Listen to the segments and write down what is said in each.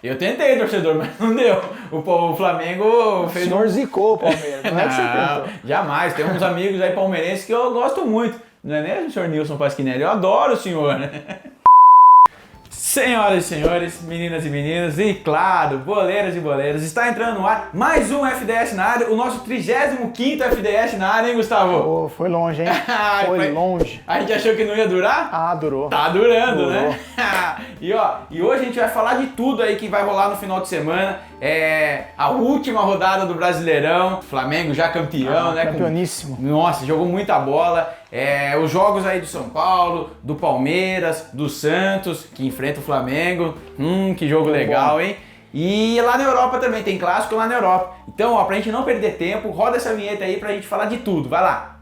Eu tentei, torcedor, mas não deu. O Flamengo fez... O senhor zicou o Palmeiras, não é que você Não, tentou. jamais. Tem uns amigos aí palmeirenses que eu gosto muito. Não é nem o senhor Nilson Pasquinelli, eu adoro o senhor, né? Senhoras e senhores, meninas e meninos, e claro, boleiras e boleiros, está entrando no ar mais um FDS na área, o nosso 35º FDS na área, hein, Gustavo? Pô, foi longe, hein? Foi longe. A gente achou que não ia durar? Ah, durou. Tá durando, Durou. né? E hoje a gente vai falar de tudo aí que vai rolar no final de semana. É a última rodada do Brasileirão, Flamengo já campeão, né? Campeoníssimo. Nossa, jogou muita bola. Os jogos aí do São Paulo, do Palmeiras, do Santos, que enfrenta o Flamengo. Que jogo legal, hein? E lá na Europa também, tem clássico lá na Europa. Então, ó, pra gente não perder tempo, roda essa vinheta aí pra gente falar de tudo. Vai lá!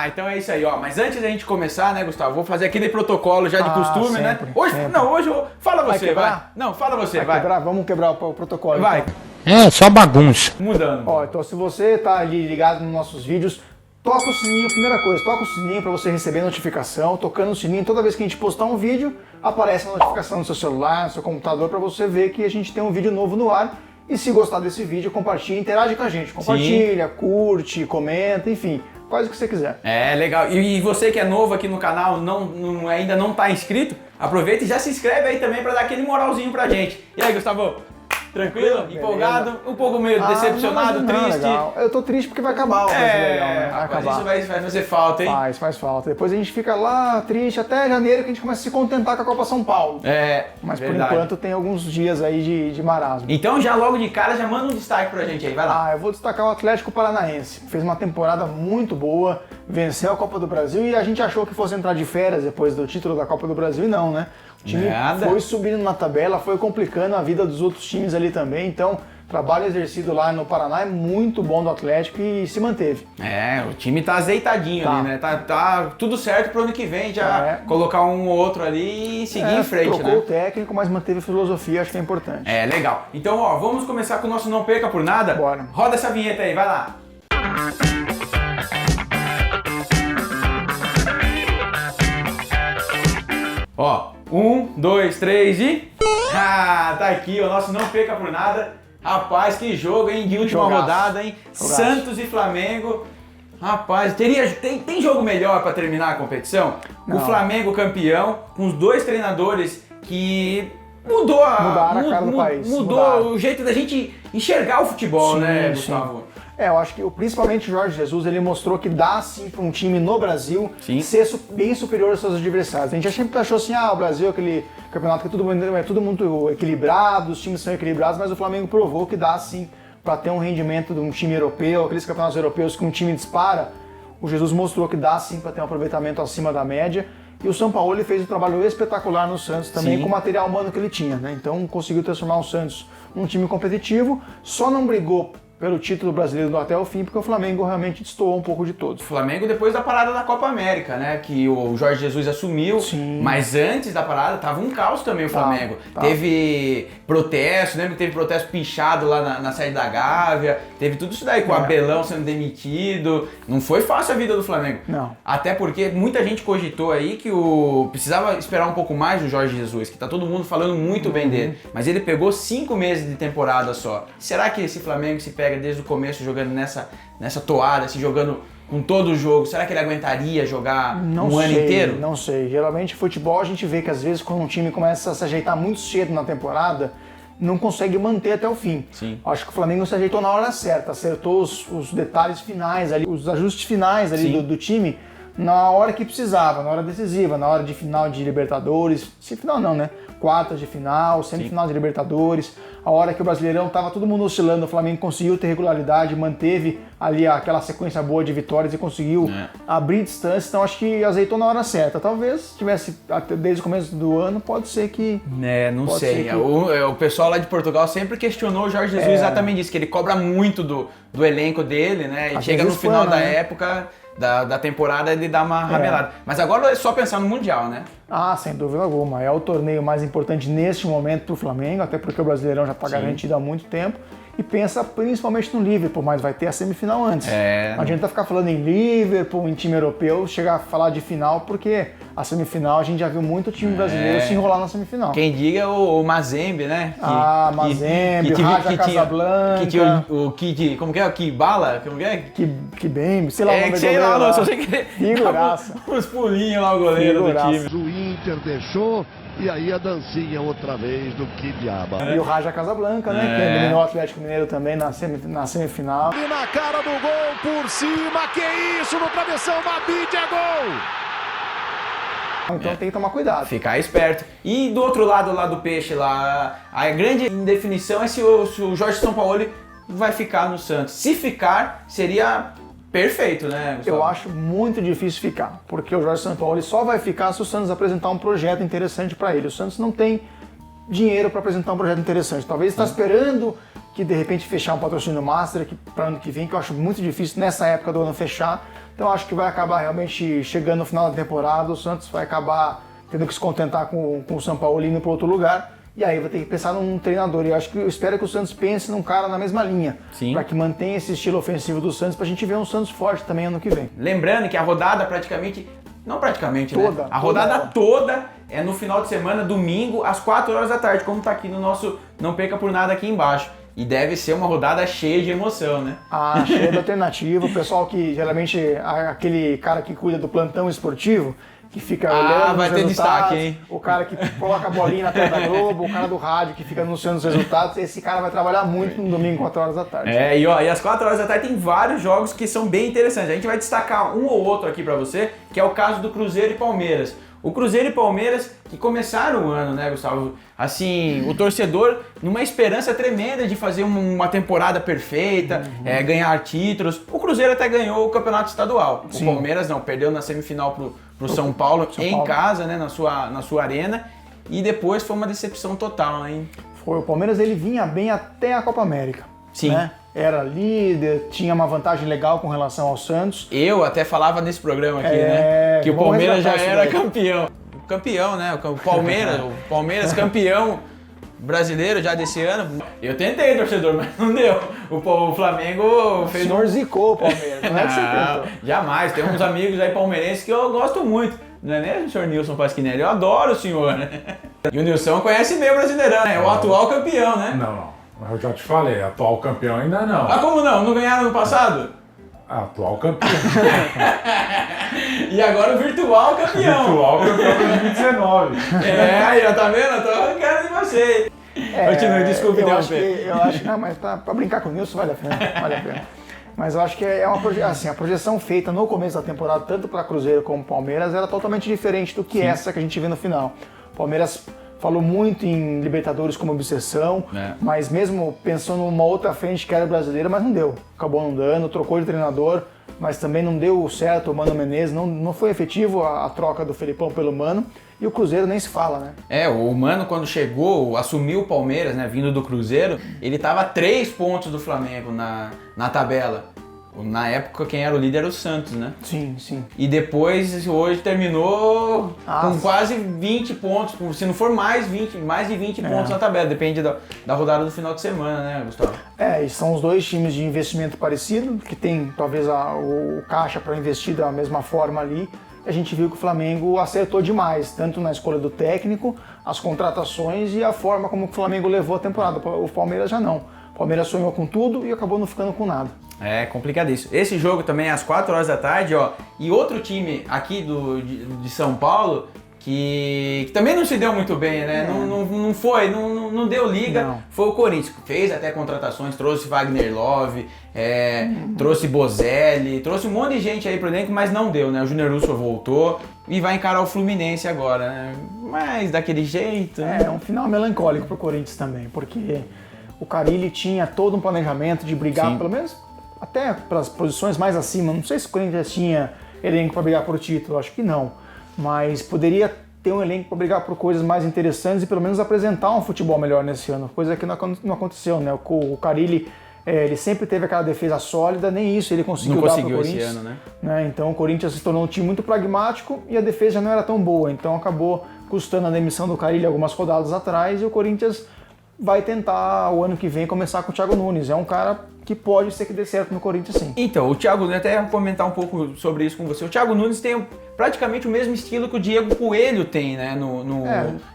Então é isso aí, ó. Mas antes da gente começar, né, Gustavo? Vou fazer aquele protocolo já de costume, sempre, né? Hoje, sempre. não, hoje eu... Fala Vai você, quebrar? vai. Não, fala você, vai. Quebrar? Vamos quebrar o protocolo. Vai. Então. É, só bagunça. Mudando. Ó, então se você tá ali ligado nos nossos vídeos, toca o sininho, primeira coisa, toca o sininho para você receber notificação. Tocando o sininho, toda vez que a gente postar um vídeo, aparece a notificação no seu celular, no seu computador, para você ver que a gente tem um vídeo novo no ar. E se gostar desse vídeo, compartilha, interage com a gente. Compartilha, curte, comenta, enfim, faz o que você quiser. É, legal. E você que é novo aqui no canal, ainda não tá inscrito, aproveita e já se inscreve aí também para dar aquele moralzinho pra gente. E aí, Gustavo? Tranquilo? Beleza. Empolgado? Um pouco meio decepcionado, não, triste? legal. Eu tô triste porque vai acabar o Brasileirão, né? Vai Mas acabar. isso vai fazer falta, hein? Faz falta. Depois a gente fica lá triste até janeiro que a gente começa a se contentar com a Copa São Paulo. Mas verdade. por enquanto tem alguns dias aí de marasmo. Então já logo de cara, já manda um destaque pra gente aí, vai lá. Eu vou destacar o Atlético Paranaense. Fez uma temporada muito boa, venceu a Copa do Brasil e a gente achou que fosse entrar de férias depois do título da Copa do Brasil e não, né? O time foi subindo na tabela, foi complicando a vida dos outros times ali também, então trabalho exercido lá no Paraná é muito bom do Atlético e se manteve. O time tá azeitadinho ali, né? Tá tudo certo pro ano que vem, já colocar um ou outro ali e seguir em frente, trocou né? o técnico, mas manteve a filosofia, acho que é importante. Legal. Então, ó, vamos começar com o nosso Não Perca por Nada? Bora. Roda essa vinheta aí, vai lá. Ó, 1, 2, 3 e... tá aqui o nosso Não Perca por Nada. Rapaz, que jogo, hein? De última rodada, hein? Jogaço. Santos e Flamengo. Rapaz, tem jogo melhor pra terminar a competição? Não. O Flamengo campeão, com os dois treinadores que Mudaram a cara do país. Mudou Mudaram. o jeito da gente enxergar o futebol, Sim, né, sim. Gustavo? Eu acho que principalmente o Jorge Jesus, ele mostrou que dá sim para um time no Brasil Sim. ser bem superior aos seus adversários. A gente sempre achou assim, o Brasil é aquele campeonato que é tudo muito equilibrado, os times são equilibrados, mas o Flamengo provou que dá sim para ter um rendimento de um time europeu, aqueles campeonatos europeus que um time dispara. O Jesus mostrou que dá sim para ter um aproveitamento acima da média. E o São Paulo ele fez um trabalho espetacular no Santos também, Sim. com o material humano que ele tinha, né? Então conseguiu transformar o Santos num time competitivo, só não brigou pelo título brasileiro até o fim, porque o Flamengo realmente destoou um pouco de todos. O Flamengo depois da parada da Copa América, né? Que o Jorge Jesus assumiu, Sim. mas antes da parada tava um caos também o Flamengo. Tava. Teve protesto, lembra que teve protesto pichado lá na sede da Gávea, teve tudo isso daí, com o Abelão sendo demitido. Não foi fácil a vida do Flamengo. Não. Até porque muita gente cogitou aí que precisava esperar um pouco mais do Jorge Jesus, que tá todo mundo falando muito bem dele. Mas ele pegou 5 meses de temporada só. Será que esse Flamengo se pega desde o começo jogando nessa toada, se jogando com todo o jogo, será que ele aguentaria jogar ano inteiro? Não sei. Geralmente futebol a gente vê que às vezes quando um time começa a se ajeitar muito cedo na temporada, não consegue manter até o fim. Sim. Acho que o Flamengo se ajeitou na hora certa, acertou os detalhes finais ali, os ajustes finais ali do time na hora que precisava, na hora decisiva, na hora de final de Libertadores, se final não, né? Quartas de final, semifinal de Libertadores, a hora que o Brasileirão estava todo mundo oscilando, o Flamengo conseguiu ter regularidade, manteve ali aquela sequência boa de vitórias e conseguiu abrir distância, então acho que azeitou na hora certa. Talvez tivesse desde o começo do ano, pode ser que... Não pode sei. ser que- O pessoal lá de Portugal sempre questionou o Jorge Jesus exatamente isso, que ele cobra muito do elenco dele, né? E Às chega no vezes final plana, da né? época da temporada ele dá uma ramelada. Mas agora é só pensar no Mundial, né? Sem dúvida alguma. É o torneio mais importante neste momento para o Flamengo, até porque o Brasileirão já está garantido há muito tempo. e pensa principalmente no Liverpool, mas vai ter a semifinal antes. Não adianta ficar falando em Liverpool, em time europeu, chegar a falar de final, porque a semifinal a gente já viu muito time brasileiro se enrolar na semifinal. Quem diga é o Mazembe, né? Mazembe, o Raja Casablanca. Que tinha o Kid, como que é? O Kibala? Como que é? Kibembe, sei lá o nome do sei goleiro lá, só sei que figuraça. Uns pulinhos lá o goleiro do time. O Inter deixou e aí a dancinha outra vez do Kidiaba. E o Raja Casablanca, né? Que eliminou o Atlético Mineiro também na semifinal. E na cara do gol, por cima, que isso, no travessão, Mabide, é gol! Então tem que tomar cuidado. Ficar esperto. E do outro lado lá do peixe, lá, a grande indefinição é se o Jorge Sampaoli vai ficar no Santos. Se ficar, seria perfeito, né, Gustavo? Eu acho muito difícil ficar, porque o Jorge Sampaoli só vai ficar se o Santos apresentar um projeto interessante para ele. O Santos não tem dinheiro para apresentar um projeto interessante. Talvez está esperando que de repente fechar um patrocínio master para ano que vem, que eu acho muito difícil nessa época do ano fechar. Então eu acho que vai acabar realmente chegando no final da temporada, o Santos vai acabar tendo que se contentar com o Sampaoli indo para outro lugar. E aí vai ter que pensar num treinador. E eu espero que o Santos pense num cara na mesma linha. Para que mantenha esse estilo ofensivo do Santos, pra gente ver um Santos forte também ano que vem. Lembrando que a rodada praticamente, não praticamente, toda, né? A rodada toda é no final de semana, domingo, às 4 horas da tarde, como tá aqui no nosso Não Perca Por Nada aqui embaixo. E deve ser uma rodada cheia de emoção, né? Cheia de alternativa. O pessoal que geralmente, aquele cara que cuida do plantão esportivo, que fica olhando vai ter destaque, hein? O cara que coloca a bolinha na tela da Globo, o cara do rádio que fica anunciando os resultados, esse cara vai trabalhar muito no domingo, 4 horas da tarde. E às 4 horas da tarde tem vários jogos que são bem interessantes. A gente vai destacar um ou outro aqui pra você, que é o caso do Cruzeiro e Palmeiras. O Cruzeiro e Palmeiras que começaram o ano, né, Gustavo? Assim, o torcedor numa esperança tremenda de fazer uma temporada perfeita, ganhar títulos. O Cruzeiro até ganhou o campeonato estadual. Sim. O Palmeiras não, perdeu na semifinal pro São Paulo em casa, né, na sua arena. E depois foi uma decepção total, hein? Foi, o Palmeiras ele vinha bem até a Copa América. Sim. Né? Era líder, tinha uma vantagem legal com relação ao Santos. Eu até falava nesse programa aqui, né? Que o Palmeiras já era campeão. Campeão, né? O Palmeiras campeão brasileiro já desse ano. Eu tentei, torcedor, mas não deu. O Flamengo fez... O senhor zicou o Palmeiras, não é que você tentou. Jamais. Tem uns amigos aí palmeirenses que eu gosto muito. Não é nem o senhor Nilson Pasquinelli, eu adoro o senhor, né? E o Nilson conhece bem o Brasileirão, né? É o atual campeão, né? Não. Eu já te falei, atual campeão ainda não. Ah, como não? Não ganharam no passado? Atual campeão. E agora o virtual campeão. Virtual campeão 2019. Aí, ó, tá vendo? Eu tô arrancando de você. Continue, desculpe interromper. Eu acho que não, mas pra brincar com o Nilson vale a pena. Mas eu acho que é uma projeção, a projeção feita no começo da temporada, tanto para Cruzeiro como Palmeiras, era totalmente diferente do que essa que a gente vê no final. O Palmeiras falou muito em Libertadores como obsessão, mas mesmo pensou numa outra frente que era brasileira, mas não deu. Acabou não dando, trocou de treinador, mas também não deu certo o Mano Menezes, não foi efetivo a troca do Felipão pelo Mano, e o Cruzeiro nem se fala, né? O Mano quando chegou, assumiu o Palmeiras, né, vindo do Cruzeiro, ele tava a 3 pontos do Flamengo na tabela. Na época, quem era o líder era o Santos, né? Sim, sim. E depois, hoje, terminou com quase 20 pontos, se não for mais de 20 pontos na tabela, depende da rodada do final de semana, né, Gustavo? E são os dois times de investimento parecido, que tem talvez o caixa para investir da mesma forma ali. A gente viu que o Flamengo acertou demais, tanto na escolha do técnico, as contratações e a forma como o Flamengo levou a temporada. O Palmeiras já não. O Palmeiras sonhou com tudo e acabou não ficando com nada. É complicadíssimo. Esse jogo também é às 4 horas da tarde, ó. E outro time aqui de São Paulo que também não se deu muito bem, né? Não deu liga. Não. Foi o Corinthians. Fez até contratações, trouxe Wagner Love, trouxe Bozelli, trouxe um monte de gente aí pro elenco, mas não deu, né? O Júnior Russo voltou e vai encarar o Fluminense agora, né? Mas daquele jeito, né? É um final melancólico pro Corinthians também, porque o Carille tinha todo um planejamento de brigar, pelo menos até para as posições mais acima. Não sei se o Corinthians tinha elenco para brigar por título, acho que não. Mas poderia ter um elenco para brigar por coisas mais interessantes e pelo menos apresentar um futebol melhor nesse ano, coisa que não aconteceu, né? O Carille, ele sempre teve aquela defesa sólida, nem isso ele conseguiu dar para o Corinthians. Esse ano, né? Então o Corinthians se tornou um time muito pragmático e a defesa já não era tão boa, então acabou custando a demissão do Carille algumas rodadas atrás e o Corinthians vai tentar o ano que vem começar com o Thiago Nunes. É um cara que pode ser que dê certo no Corinthians, sim. Então, o Thiago Nunes, até comentar um pouco sobre isso com você. O Thiago Nunes tem praticamente o mesmo estilo que o Diego Coelho tem, né?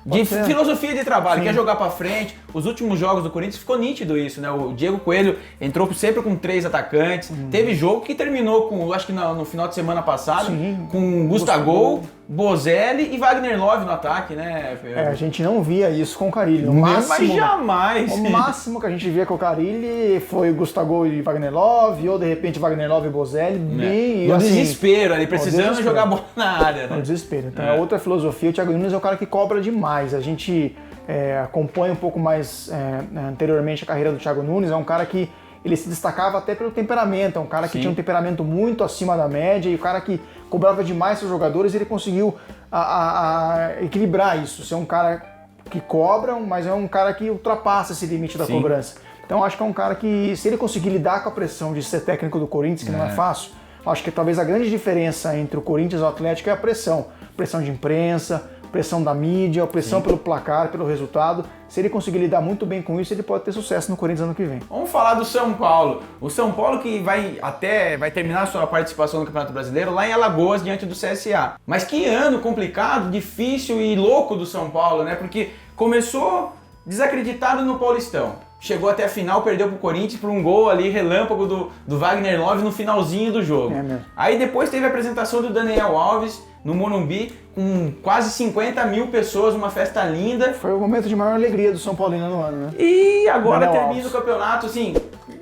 De filosofia de trabalho, quer jogar pra frente. Os últimos jogos do Corinthians ficou nítido isso, né? O Diego Coelho entrou sempre com 3 atacantes. Teve jogo que terminou com, acho que no final de semana passado, com Gustavo, Bozelli e Wagner Love no ataque, né? A gente não via isso com o Carille. Mas jamais! O máximo que a gente via com o Carille foi o Gustavo e Wagner Love, ou de repente Wagner Love e Bozelli, bem... No assim, desespero ali, precisando jogar bola na área, né? No desespero. Então é outra filosofia. O Thiago Nunes é um cara que cobra demais. A gente acompanha um pouco mais anteriormente a carreira do Thiago Nunes. É um cara que ele se destacava até pelo temperamento. É um cara que tinha um temperamento muito acima da média e o cara que cobrava demais seus jogadores. Ele conseguiu equilibrar isso. Ser um cara que cobra, mas é um cara que ultrapassa esse limite da cobrança. Então acho que é um cara que, se ele conseguir lidar com a pressão de ser técnico do Corinthians, que não é fácil, acho que talvez a grande diferença entre o Corinthians e o Atlético é a pressão. Pressão de imprensa, pressão da mídia, pressão pelo placar, pelo resultado. Se ele conseguir lidar muito bem com isso, ele pode ter sucesso no Corinthians ano que vem. Vamos falar do São Paulo. O São Paulo que vai terminar a sua participação no Campeonato Brasileiro lá em Alagoas, diante do CSA. Mas que ano complicado, difícil e louco do São Paulo, né? Porque começou desacreditado no Paulistão. Chegou até a final, perdeu pro Corinthians por um gol ali, relâmpago do Wagner Love no finalzinho do jogo. Aí depois teve a apresentação do Daniel Alves no Morumbi, com quase 50 mil pessoas, uma festa linda. Foi o momento de maior alegria do São Paulino no ano, né? E agora Daniel termina Alves. o campeonato, assim,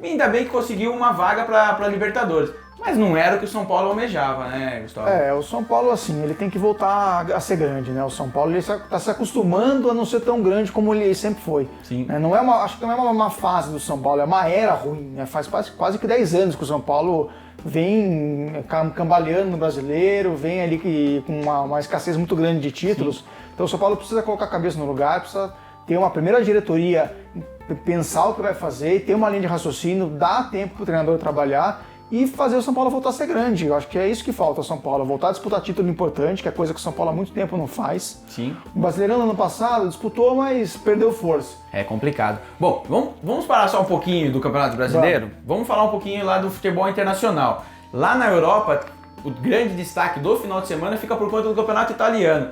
ainda bem que conseguiu uma vaga pra Libertadores. Mas não era o que o São Paulo almejava, né, Gustavo? O São Paulo, assim, ele tem que voltar a ser grande, né? O São Paulo ele está se acostumando a não ser tão grande como ele sempre foi. Sim. Não é acho que não é uma fase do São Paulo, é uma era ruim, né? Faz quase que 10 anos que o São Paulo vem cambaleando no brasileiro, vem ali com uma escassez muito grande de títulos. Então o São Paulo precisa colocar a cabeça no lugar, precisa ter uma primeira diretoria, pensar o que vai fazer, ter uma linha de raciocínio, dar tempo para o treinador trabalhar e fazer o São Paulo voltar a ser grande. Eu acho que é isso que falta ao São Paulo, voltar a disputar título importante, que é coisa que o São Paulo há muito tempo não faz. Sim. O Brasileirão no ano passado disputou, mas perdeu força. É complicado. Bom, vamos parar só um pouquinho do Campeonato Brasileiro? Vamos falar um pouquinho lá do futebol internacional. Lá na Europa, o grande destaque do final de semana fica por conta do Campeonato Italiano.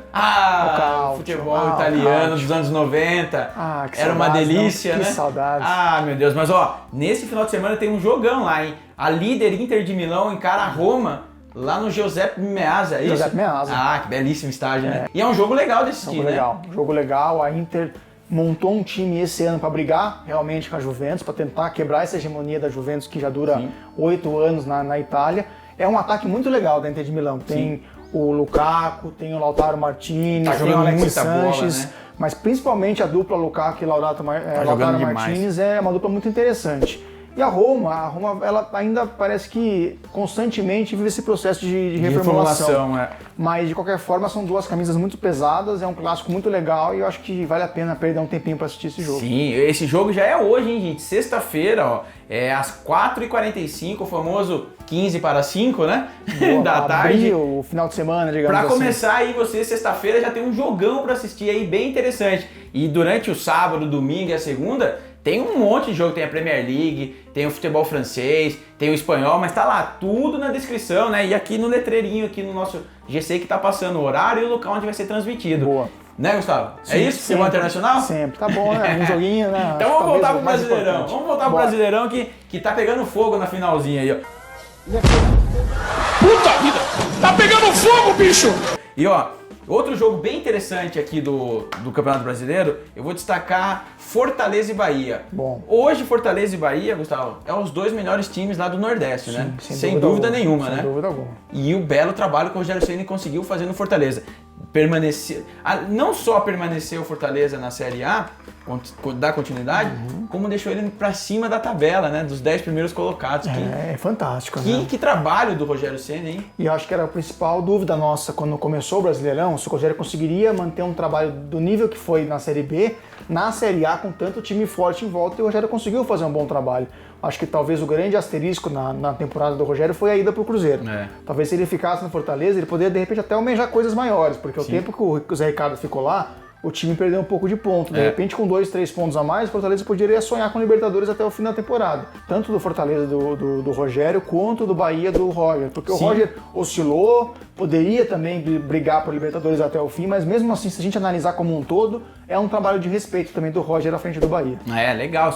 O futebol italiano dos anos 90. Que era uma saudades, delícia, não? né? Que saudades. Meu Deus. Mas nesse final de semana tem um jogão lá, hein? A líder Inter de Milão encara a Roma lá no Giuseppe Meazza, é isso? Giuseppe Meazza. Que belíssimo estádio, né? E é um jogo legal de assistir, né? Jogo legal. A Inter montou um time esse ano para brigar realmente com a Juventus, para tentar quebrar essa hegemonia da Juventus que já dura 8 anos na Itália. É um ataque muito legal da Inter de Milão. Tem o Lukaku, tem o Lautaro Martinez, tem o Alexis Sanches, bola, né? Mas principalmente a dupla Lukaku e Lautaro Martinez é uma dupla muito interessante. E a Roma ela ainda parece que constantemente vive esse processo de reformulação. Mas de qualquer forma são duas camisas muito pesadas, é um clássico muito legal e eu acho que vale a pena perder um tempinho para assistir esse jogo. Sim, esse jogo já é hoje, hein, gente? Sexta-feira, às 4h45, o famoso 15 para 5, né? Da tarde. O final de semana, digamos assim. Pra começar aí, você, sexta-feira, já tem um jogão para assistir aí, bem interessante. E durante o sábado, domingo e a segunda, tem um monte de jogo, tem a Premier League, tem o futebol francês, tem o espanhol, mas tá lá tudo na descrição, né? E aqui no letreirinho, aqui no nosso GC que tá passando o horário e o local onde vai ser transmitido. Boa. Né, Gustavo? Sim, é isso? Futebol internacional? Sempre. Tá bom, né? Um joguinho, né? Então vamos voltar pro Brasileirão. Vamos voltar pro Brasileirão que tá pegando fogo na finalzinha aí, ó. Puta vida! Tá pegando fogo, bicho! E outro jogo bem interessante aqui do Campeonato Brasileiro, eu vou destacar Fortaleza e Bahia. Bom. Hoje, Fortaleza e Bahia, Gustavo, é os dois melhores times lá do Nordeste, né? Sem dúvida nenhuma, né? Sem dúvida alguma. E o belo trabalho que o Rogério Ceni conseguiu fazer no Fortaleza. Não só permaneceu o Fortaleza na Série A, dar continuidade, como deixou ele pra cima da tabela, né? Dos 10 primeiros colocados. É fantástico, né? Que trabalho do Rogério Ceni, hein? E eu acho que era a principal dúvida nossa quando começou o Brasileirão, se o Rogério conseguiria manter um trabalho do nível que foi na Série B, na Série A, com tanto time forte em volta, e o Rogério conseguiu fazer um bom trabalho. Acho que talvez o grande asterisco na temporada do Rogério foi a ida pro Cruzeiro. Talvez se ele ficasse no Fortaleza, ele poderia de repente até almejar coisas maiores, porque o tempo que o Zé Ricardo ficou lá, o time perdeu um pouco de ponto. De repente, com 2, 3 pontos a mais, o Fortaleza poderia sonhar com Libertadores até o fim da temporada. Tanto do Fortaleza do Rogério, quanto do Bahia do Roger. Porque o Roger oscilou, poderia também brigar por Libertadores até o fim, mas mesmo assim, se a gente analisar como um todo, é um trabalho de respeito também do Roger à frente do Bahia. É, legal.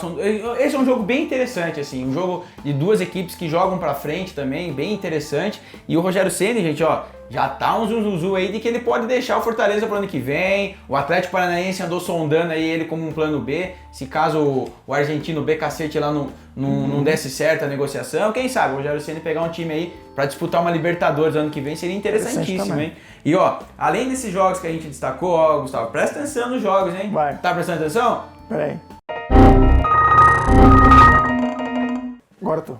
Esse é um jogo bem interessante, assim, um jogo de duas equipes que jogam pra frente também, bem interessante. E o Rogério Ceni, gente, ó, já tá um zuzuzu aí de que ele pode deixar o Fortaleza pro ano que vem. O Atlético Paranaense andou sondando aí ele como um plano B, se caso o argentino BKC lá não desse certo a negociação. Quem sabe o Rogério Ceni pegar um time aí pra disputar uma Libertadores ano que vem seria interessantíssimo, hein? E ó, além desses jogos que a gente destacou, ó, Gustavo, presta atenção nos jogos, hein? Vai. Tá prestando atenção? Peraí. Agora eu tô.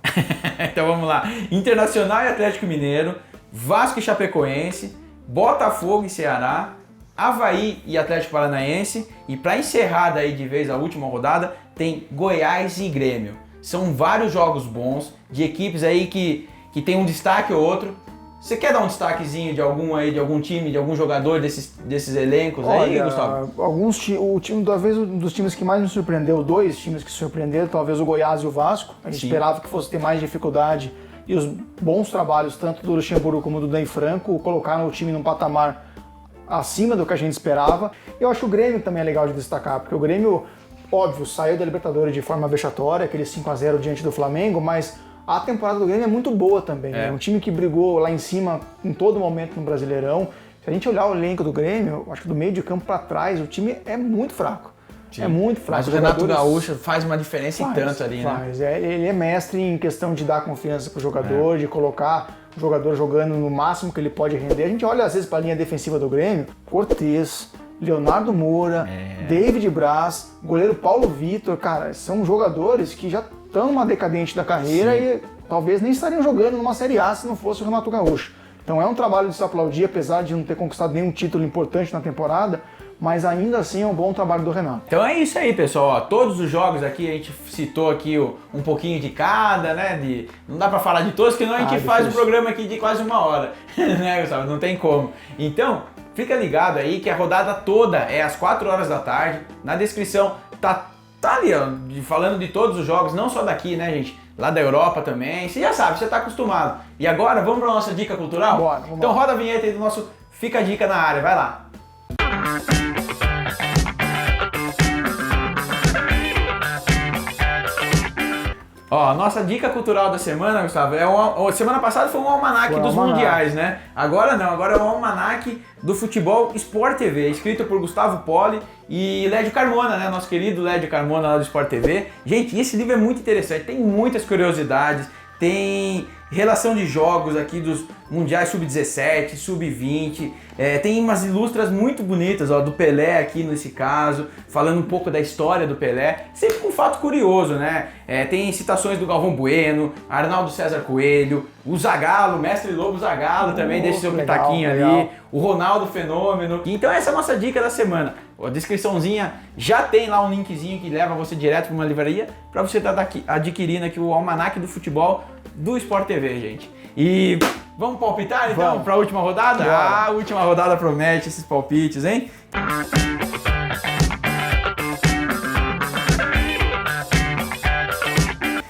Então vamos lá. Internacional e Atlético Mineiro, Vasco e Chapecoense, Botafogo e Ceará, Avaí e Atlético Paranaense, e para encerrar daí de vez a última rodada, tem Goiás e Grêmio. São vários jogos bons, de equipes aí que tem um destaque ou outro. Você quer dar um destaquezinho de algum time, de algum jogador desses elencos? Olha, aí, Gustavo? O time, talvez um dos times que mais me surpreendeu, dois times que surpreenderam, talvez o Goiás e o Vasco. A gente esperava que fosse ter mais dificuldade, e os bons trabalhos, tanto do Luxemburgo como do Dan Franco, colocaram o time num patamar acima do que a gente esperava. Eu acho que o Grêmio também é legal de destacar, porque o Grêmio, óbvio, saiu da Libertadores de forma vexatória, aquele 5-0 diante do Flamengo, mas a temporada do Grêmio é muito boa também. É um time que brigou lá em cima em todo momento no Brasileirão. Se a gente olhar o elenco do Grêmio, acho que do meio de campo para trás, o time é muito fraco. Sim. É muito fraco. Mas o Renato Gaúcho faz uma diferença em tanto ali, né? Ele é mestre em questão de dar confiança pro jogador, de colocar o jogador jogando no máximo que ele pode render. A gente olha às vezes para a linha defensiva do Grêmio, Cortez, Leonardo Moura, David Braz, goleiro Paulo Vitor, cara, são jogadores que já estão numa decadente da carreira e talvez nem estariam jogando numa Série A se não fosse o Renato Gaúcho. Então é um trabalho de se aplaudir, apesar de não ter conquistado nenhum título importante na temporada, mas ainda assim é um bom trabalho do Renato. Então é isso aí, pessoal. Ó, todos os jogos aqui, a gente citou aqui um pouquinho de cada, né? Não dá pra falar de todos, porque senão a gente faz um programa aqui de quase 1 hora, né, Gustavo? Não tem como. Então, fica ligado aí que a rodada toda é às 4 horas da tarde. Na descrição tá ali, ó, falando de todos os jogos, não só daqui, né, gente? Lá da Europa também. Você já sabe, você tá acostumado. E agora, vamos pra nossa dica cultural? Bora, então roda a vinheta aí do nosso Fica a Dica na Área, vai lá. Ó, a nossa dica cultural da semana, Gustavo, semana passada foi um almanaque dos mundiais, né? Agora não, agora é um almanaque do futebol Sport TV, escrito por Gustavo Poli e Lédio Carmona, né? Nosso querido Lédio Carmona lá do Sport TV. Gente, esse livro é muito interessante, tem muitas curiosidades, tem relação de jogos aqui dos mundiais sub-17, sub-20, tem umas ilustras muito bonitas, ó, do Pelé aqui nesse caso, falando um pouco da história do Pelé, sempre com um fato curioso, né? Tem citações do Galvão Bueno, Arnaldo César Coelho, o Zagallo, o mestre Lobo Zagallo também deixa seu pitaquinho ali, o Ronaldo Fenômeno. Então essa é a nossa dica da semana. A descriçãozinha já tem lá um linkzinho que leva você direto para uma livraria para você estar adquirindo aqui o almanaque do futebol do Sport TV, gente. E vamos palpitar então para a última rodada? A última rodada promete esses palpites, hein?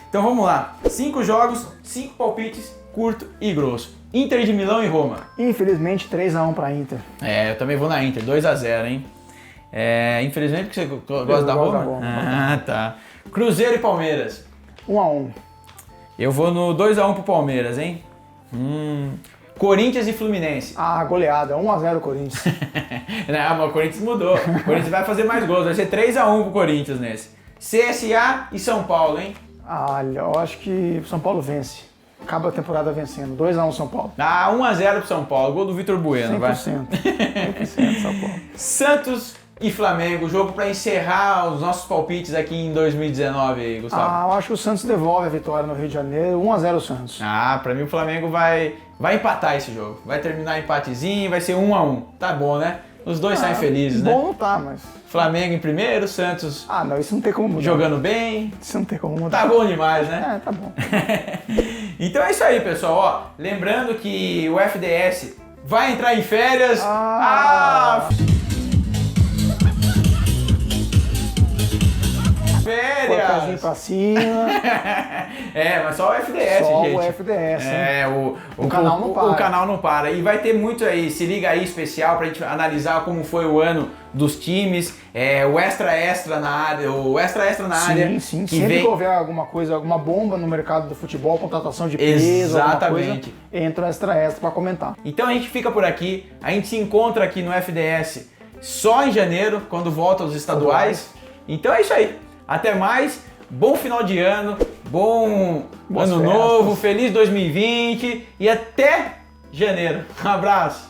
Então vamos lá. 5 jogos, 5 palpites, curto e grosso. Inter de Milão e Roma. Infelizmente 3-1 para Inter. Eu também vou na Inter, 2-0, hein? Infelizmente porque você gosta da Roma? Ah, tá. Cruzeiro e Palmeiras. 1-1. Eu vou no 2-1 pro Palmeiras, hein? Corinthians e Fluminense. Goleada, 1-0 Corinthians. Não, mas o Corinthians mudou. O Corinthians vai fazer mais gols, vai ser 3-1 pro Corinthians nesse. CSA e São Paulo, hein? Olha, eu acho que São Paulo vence. Acaba a temporada vencendo. 2-1 São Paulo. 1-0 pro São Paulo. Gol do Vitor Bueno, 100%. vai. 100% São Paulo. Santos e Flamengo, jogo para encerrar os nossos palpites aqui em 2019, Gustavo. Eu acho que o Santos devolve a vitória no Rio de Janeiro, 1-0 Santos. Para mim o Flamengo vai empatar esse jogo. Vai terminar empatezinho, vai ser 1-1. Tá bom, né? Os dois saem felizes, né? Bom não tá, mas... Flamengo em primeiro, Santos... não, isso não tem como mudar. Jogando bem. Isso não tem como mudar. Tá bom demais, né? Tá bom. Então é isso aí, pessoal. Ó, lembrando que o FDS vai entrar em férias... férias! Porcazinho pra cima. Mas só o FDS, Só gente. o FDS, O canal não para. O canal não para. E vai ter muito aí, se liga aí, especial pra gente analisar como foi o ano dos times, o extra na área, Sim, que sempre vem... que houver alguma coisa, alguma bomba no mercado do futebol, contratação de peso, alguma coisa, entra o extra pra comentar. Então a gente fica por aqui, a gente se encontra aqui no FDS só em janeiro, quando volta os estaduais. Então é isso aí. Até mais, bom final de ano, Boas ano festas. novo, feliz 2020 e até janeiro. Um abraço.